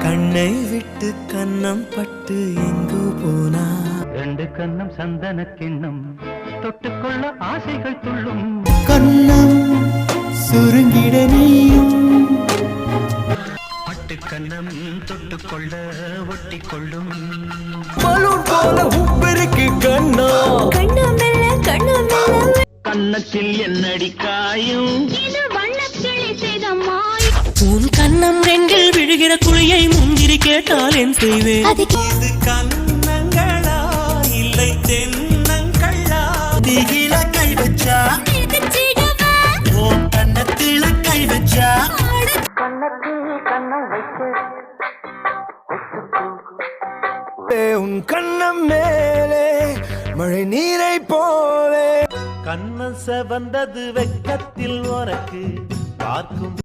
கண்ணை விட்டு கண்ணம் பட்டு எங்கு போனா ரெண்டு கண்ணம் சந்தன கிண்ணம் தொட்டுக்கொள்ள ஆசைகள் துள்ளும் கண்ணம் சுருங்கிட நீயும் பட்டு கண்ணம் தொட்டுக்கொள்ள ஒட்டி கொள்ளும் பலூன் போல உப்பிருக்கு கண்ணா கண்ணத்தில் என்னடி காயும் உன் கண்ணம் ரெண்டில் விழுகிற குழியை முந்திரி கேட்டால் என் செய்வேன். இது கண்ணங்களா இல்லை தென்னங்களா திகில கை வச்சா உன் கண்ணத்தில கை வச்சா உன் கண்ணம் மேலே மழை நீரை போலே கண்ணம் செவந்தது வெக்கத்தில் உனக்கு பார்க்கும்